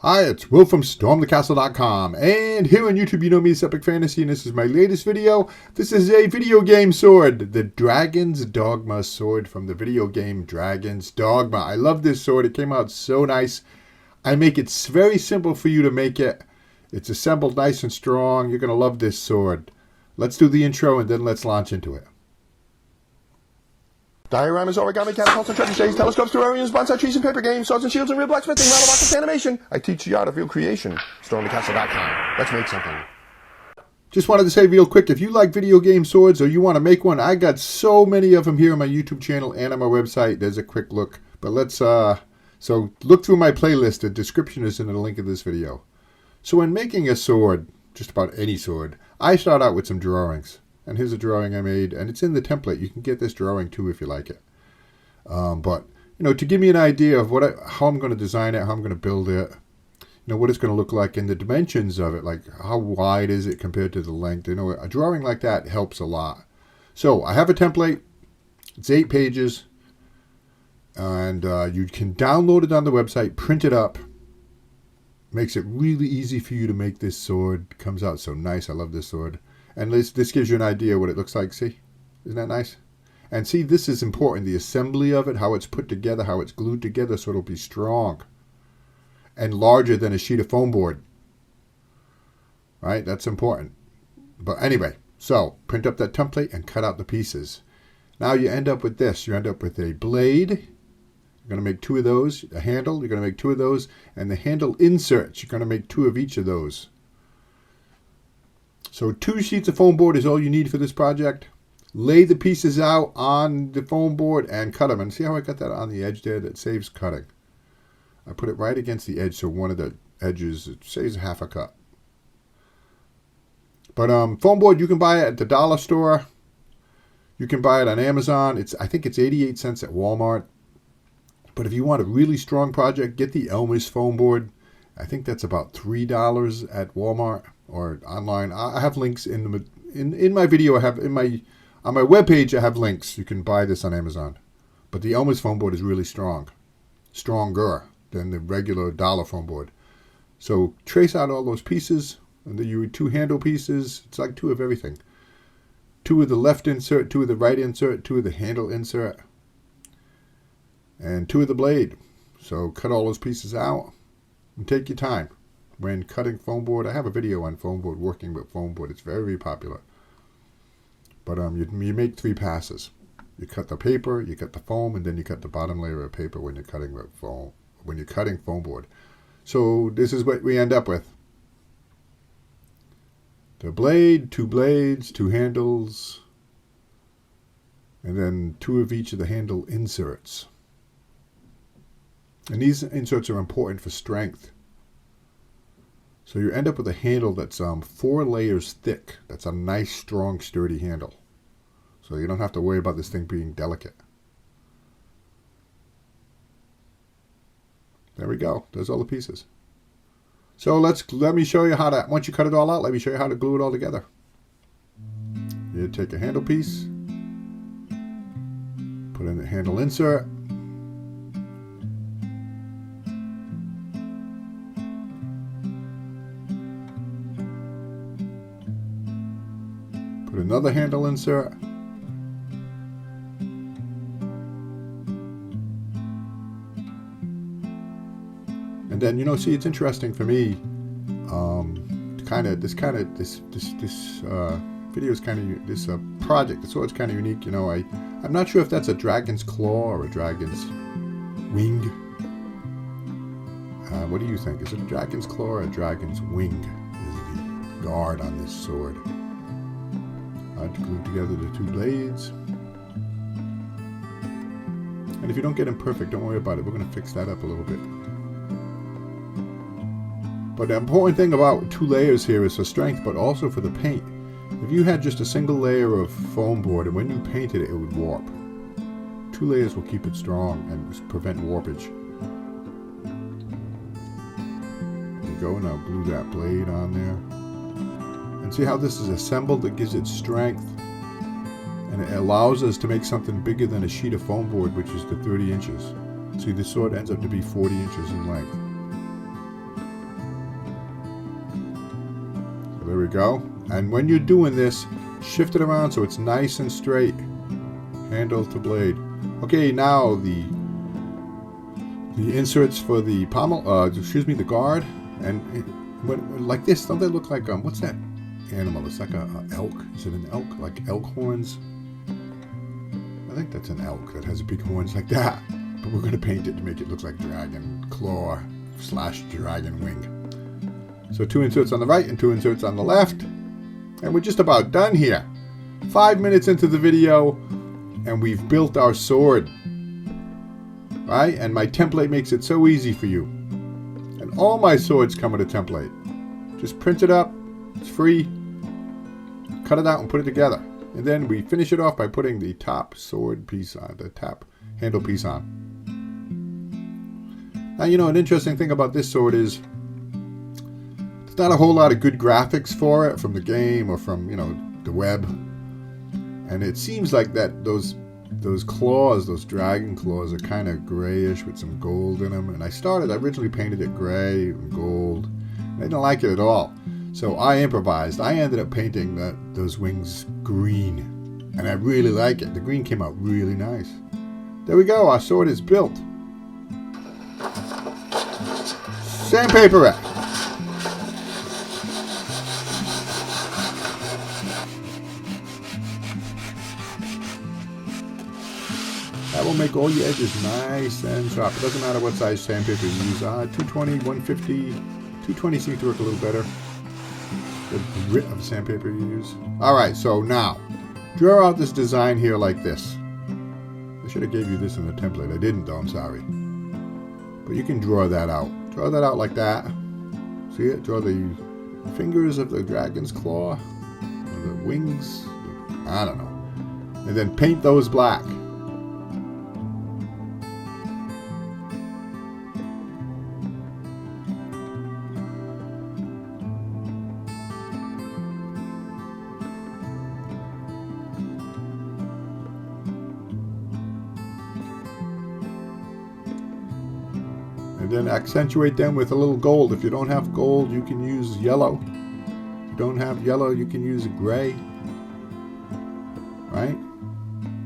Hi, it's Will from StormTheCastle.com, and here on YouTube you know me as Epic Fantasy, and this is my latest video. This is a video game sword, the Dragons Dogma Sword from the video game Dragons Dogma. I love this sword. It came out so nice. I make it very simple for you to make it. It's assembled nice and strong. You're going to love this sword. Let's do the intro and then let's launch into it. Dioramas, origami, catapults, and treasure shades, telescopes, terrariums, bonsai trees, and paper games, swords and shields, and real blacksmithing, model rockets, animation. I teach the art of real creation. StormTheCastle.com. Let's make something. Just wanted to say real quick, if you like video game swords or you want to make one, I got so many of them here on my YouTube channel and on my website. There's a quick look. But let's, so look through my playlist. The description is in the link of this video. So when making a sword, just about any sword, I start out with some drawings. And here's a drawing I made, and it's in the template. You can get this drawing too if you like it. But, you know, to give me an idea of how I'm going to design it, how I'm going to build it, you know, what it's going to look like, and the dimensions of it, like how wide is it compared to the length. You know, a drawing like that helps a lot. So I have a template. It's 8 pages. And you can download it on the website, print it up. Makes it really easy for you to make this sword. It comes out so nice. I love this sword. And this gives you an idea what it looks like. See? Isn't that nice? And see, this is important. The assembly of it, how it's put together, how it's glued together so it'll be strong. And larger than a sheet of foam board. Right? That's important. But anyway, so print up that template and cut out the pieces. Now you end up with this. You end up with a blade. You're going to make 2 of those. A handle. You're going to make 2 of those. And the handle inserts. You're going to make 2 of each of those. So 2 sheets of foam board is all you need for this project. Lay the pieces out on the foam board and cut them. And see how I got that on the edge there? That saves cutting. I put it right against the edge so one of the edges, it saves half a cut. But foam board, you can buy it at the dollar store. You can buy it on Amazon. I think it's 88 cents at Walmart. But if you want a really strong project, get the Elmers foam board. I think that's about $3 at Walmart or online. I have links in my video. I have on my webpage. I have links. You can buy this on Amazon. But the Elmers foam board is really strong, stronger than the regular dollar foam board. So trace out all those pieces, and then you 2 handle pieces. It's like 2 of everything. 2 of the left insert, 2 of the right insert, 2 of the handle insert, and 2 of the blade. So cut all those pieces out. And take your time when cutting foam board. I have a video on foam board, working with foam board. It's very popular. But you make 3 passes. You cut the paper, you cut the foam, and then you cut the bottom layer of paper when you're cutting with foam. When you're cutting foam board. So this is what we end up with. The blade, 2 blades, 2 handles, and then 2 of each of the handle inserts. And these inserts are important for strength. So you end up with a handle that's 4 layers thick. That's a nice, strong, sturdy handle. So you don't have to worry about this thing being delicate. There we go. There's all the pieces. So let me show you how to, once you cut it all out, let me show you how to glue it all together. You take a handle piece, put in the handle insert, put another handle insert, and then, you know, see, it's interesting for me. This video is kind of this project. The sword's kind of unique. You know, I'm not sure if that's a dragon's claw or a dragon's wing. What do you think? Is it a dragon's claw or a dragon's wing? Is the guard on this sword? To glue together the 2 blades. And if you don't get them perfect, don't worry about it. We're going to fix that up a little bit. But the important thing about 2 layers here is for strength, but also for the paint. If you had just a single layer of foam board, and when you painted it, it would warp. 2 layers will keep it strong and prevent warpage. There you go. Now glue that blade on there. And see how this is assembled? It gives it strength. And it allows us to make something bigger than a sheet of foam board, which is the 30 inches. See, the sword ends up to be 40 inches in length. There we go. And when you're doing this, shift it around so it's nice and straight. Handle to blade. Okay, now the inserts for the pommel, the guard, and like this. Don't they look like what's that animal? It's like a elk. Is it an elk? Like elk horns? I think that's an elk that has big horns like that. But we're gonna paint it to make it look like dragon claw / dragon wing. So 2 inserts on the right and 2 inserts on the left, and we're just about done here. 5 minutes into the video, and we've built our sword. Right? And my template makes it so easy for you. And all my swords come with a template. Just print it up. It's free. Cut it out and put it together. And then we finish it off by putting the top sword piece on, the top handle piece on. Now, you know, an interesting thing about this sword is there's not a whole lot of good graphics for it from the game or from, you know, the web. And it seems like that those claws, those dragon claws, are kind of grayish with some gold in them. And I originally painted it gray and gold. I didn't like it at all. So I improvised. I ended up painting those wings green. And I really like it. The green came out really nice. There we go. Our sword is built. Sandpaper it. That will make all your edges nice and sharp. It doesn't matter what size sandpaper you use. 220, 150, 220 seems to work a little better. The grit of sandpaper you use. Alright, so now, draw out this design here like this. I should have gave you this in the template. I didn't though, I'm sorry. But you can draw that out. Draw that out like that. See it? Draw the fingers of the dragon's claw. Or the wings. I don't know. And then paint those black. And then accentuate them with a little gold. If you don't have gold, you can use yellow. If you don't have yellow, you can use gray. Right?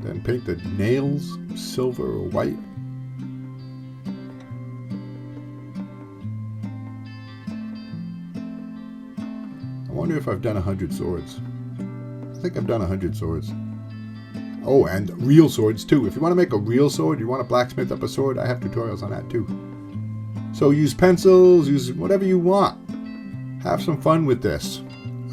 Then paint the nails silver or white. I wonder if I've done 100 swords. I think I've done 100 swords. Oh, and real swords too. If you want to make a real sword, you want to blacksmith up a sword, I have tutorials on that too. So use pencils, use whatever you want. Have some fun with this.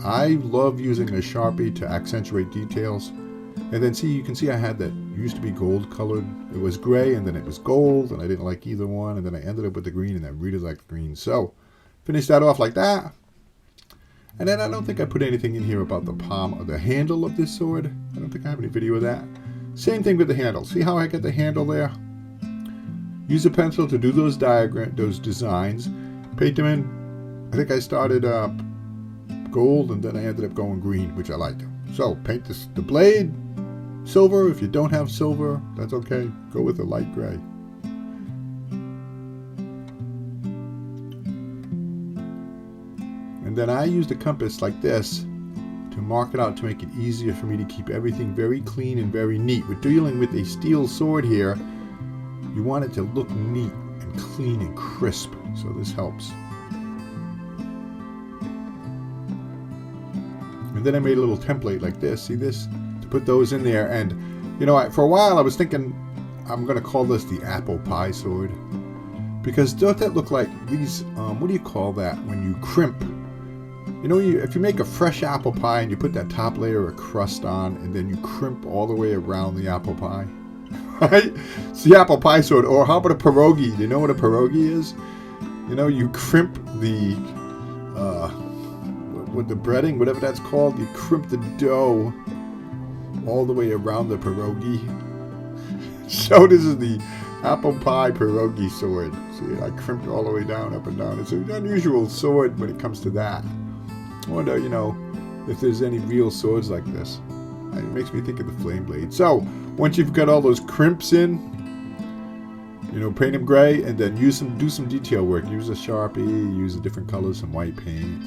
I love using a Sharpie to accentuate details. And then see, you can see I had that used to be gold colored. It was gray and then it was gold and I didn't like either one. And then I ended up with the green and I really liked the green. So finish that off like that. And then I don't think I put anything in here about the palm or the handle of this sword. I don't think I have any video of that. Same thing with the handle. See how I get the handle there? Use a pencil to do those designs. Paint them in. I think I started gold and then I ended up going green, which I like. So paint the blade silver. If you don't have silver, that's okay. Go with the light gray. And then I used a compass like this to mark it out to make it easier for me to keep everything very clean and very neat. We're dealing with a steel sword here. You want it to look neat and clean and crisp, so this helps. And then I made a little template like this, see this? To put those in there, and you know, for a while I was thinking I'm going to call this the apple pie sword. Because don't that look like these, what do you call that when you crimp? You know, if you make a fresh apple pie and you put that top layer of crust on and then you crimp all the way around the apple pie. Right? It's the apple pie sword. Or how about a pierogi? Do you know what a pierogi is? You know, you crimp the with the breading, whatever that's called, you crimp the dough all the way around the pierogi. So this is the apple pie pierogi sword. See, I crimped all the way down, up and down. It's an unusual sword when it comes to that. I wonder, you know, if there's any real swords like this. It makes me think of the flame blade. So once you've got all those crimps in, you know, paint them gray and then do some detail work. Use a Sharpie, use a different colors, some white paint,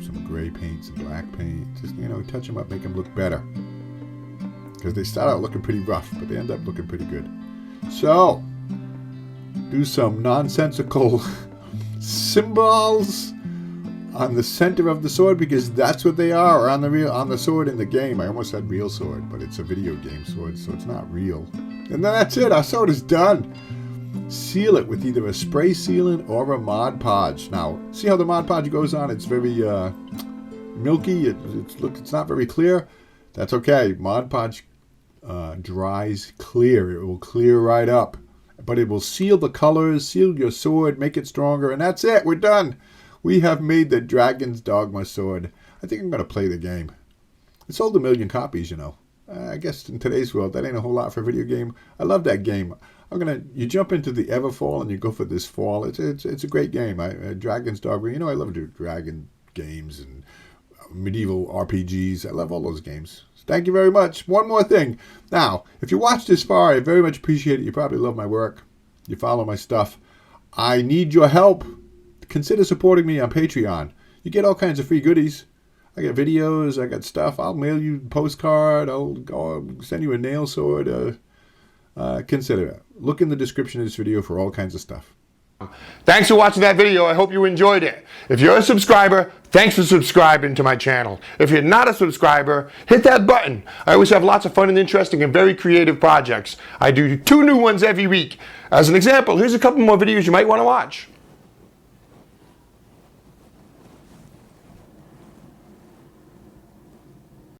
some gray paint, some black paint. Just, you know, touch them up, make them look better. Because they start out looking pretty rough, but they end up looking pretty good. So, do some nonsensical symbols on the center of the sword, because that's what they are on the sword in the game. I almost said real sword, but it's a video game sword, so it's not real. And then that's it. Our sword is done. Seal it with either a spray sealant or a Mod Podge. Now, see how the Mod Podge goes on? It's very milky. It's not very clear. That's okay. Mod Podge dries clear. It will clear right up. But it will seal the colors, seal your sword, make it stronger, and that's it. We're done. We have made the Dragons Dogma Sword. I think I'm going to play the game. It sold 1 million copies, you know. I guess in today's world, that ain't a whole lot for a video game. I love that game. You jump into the Everfall and you go for this fall. It's a great game. Dragons Dogma. You know, I love dragon games and medieval RPGs. I love all those games. Thank you very much. One more thing. Now, if you watched this far, I very much appreciate it. You probably love my work. You follow my stuff. I need your help. Consider supporting me on Patreon. You get all kinds of free goodies. I got videos. I got stuff. I'll mail you a postcard. I'll send you a nail sword. Consider it. Look in the description of this video for all kinds of stuff. Thanks for watching that video. I hope you enjoyed it. If you're a subscriber, thanks for subscribing to my channel. If you're not a subscriber, hit that button. I always have lots of fun and interesting and very creative projects. I do 2 new ones every week. As an example, here's a couple more videos you might want to watch.